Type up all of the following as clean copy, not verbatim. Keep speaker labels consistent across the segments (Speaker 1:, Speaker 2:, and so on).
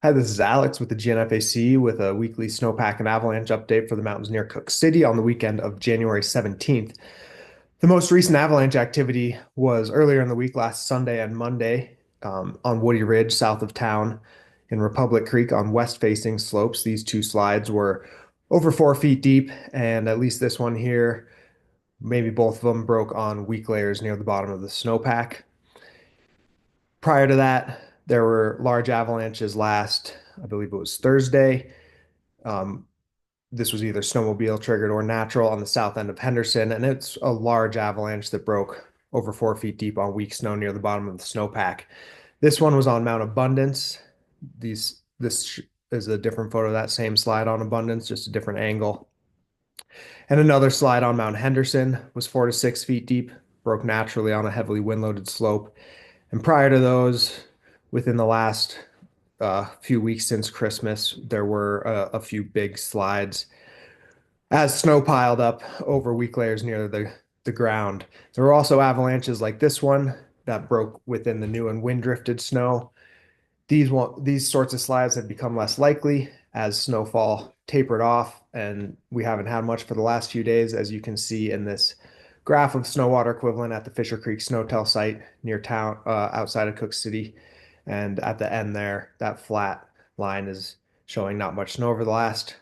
Speaker 1: Hi, this is Alex with the GNFAC with a weekly snowpack and avalanche update for the mountains near Cooke City on the weekend of January 17th. The most recent avalanche activity was earlier in the week, last Sunday and Monday, on Woody Ridge, south of town, in Republic Creek on west-facing slopes. These two slides were over 4 feet deep, and at least this one here, maybe both of them broke on weak layers near the bottom of the snowpack. Prior to that, there were large avalanches last, I believe it was Thursday. Um, this was either snowmobile triggered or natural on the south end of Henderson, and it's a large avalanche that broke over 4 feet deep on weak snow near the bottom of the snowpack. This one was on Mount Abundance. This is a different photo of that same slide on Abundance, just a different angle. And another slide on Mount Henderson was 4 to 6 feet deep, broke naturally on a heavily wind-loaded slope. And prior to those, within the last few weeks since Christmas, there were a few big slides as snow piled up over weak layers near the ground. There were also avalanches like this one that broke within the new and wind drifted snow. These sorts of slides have become less likely as snowfall tapered off, and we haven't had much for the last few days, as you can see in this graph of snow water equivalent at the Fisher Creek Snowtell site near town, outside of Cooke City. And at the end there, that flat line is showing not much snow over the last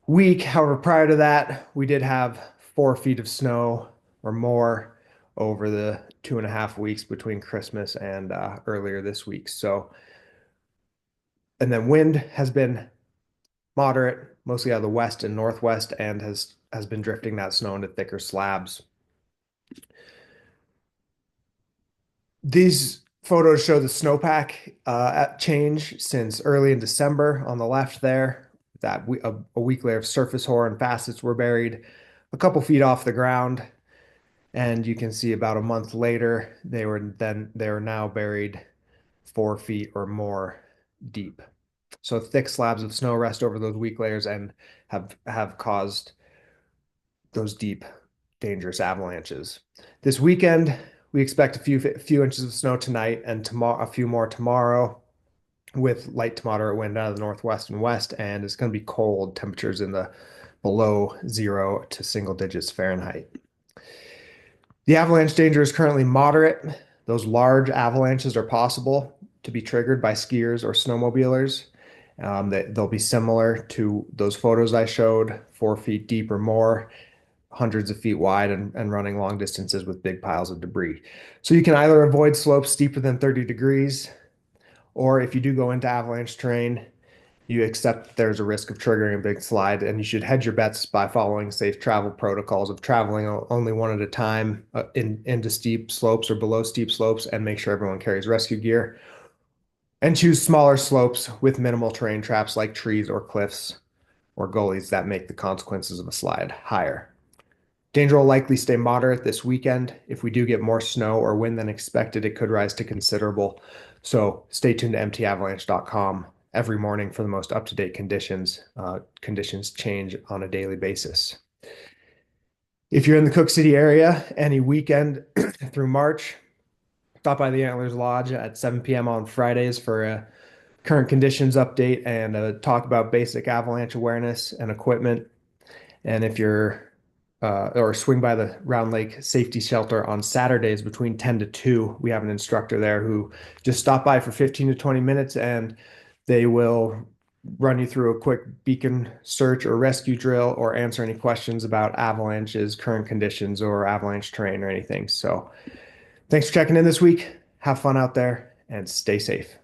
Speaker 1: week. However, prior to that, we did have 4 feet of snow or more over the 2.5 weeks between Christmas and earlier this week. So, and then wind has been moderate, mostly out of the west and northwest, and has been drifting that snow into thicker slabs. These photos show the snowpack change since early in December on the left there. A weak layer of surface hoar and facets were buried a couple feet off the ground. And you can see about a month later, they are now buried 4 feet or more deep. So thick slabs of snow rest over those weak layers and have caused those deep, dangerous avalanches. This weekend, we expect a few inches of snow tonight and tomorrow, a few more tomorrow, with light to moderate wind out of the northwest and west, and it's going to be cold. Temperatures in the below 0 to single digits Fahrenheit. The avalanche danger is currently moderate. Those large avalanches are possible to be triggered by skiers or snowmobilers. They'll be similar to those photos I showed, 4 feet deep or more, hundreds of feet wide, and running long distances with big piles of debris. So you can either avoid slopes steeper than 30 degrees, or if you do go into avalanche terrain, you accept that there's a risk of triggering a big slide, and you should hedge your bets by following safe travel protocols of traveling only one at a time into steep slopes or below steep slopes, and make sure everyone carries rescue gear. And choose smaller slopes with minimal terrain traps like trees or cliffs or gullies that make the consequences of a slide higher. Danger will likely stay moderate this weekend. If we do get more snow or wind than expected, it could rise to considerable. So stay tuned to mtavalanche.com every morning for the most up-to-date conditions. Conditions change on a daily basis. If you're in the Cooke City area any weekend through March, stop by the Antlers Lodge at 7 p.m. on Fridays for a current conditions update and a talk about basic avalanche awareness and equipment. And if you're or swing by the Round Lake Safety Shelter on Saturdays between 10 to 2. We have an instructor there who just stop by for 15 to 20 minutes, and they will run you through a quick beacon search or rescue drill or answer any questions about avalanches, current conditions, or avalanche terrain or anything. So thanks for checking in this week. Have fun out there and stay safe.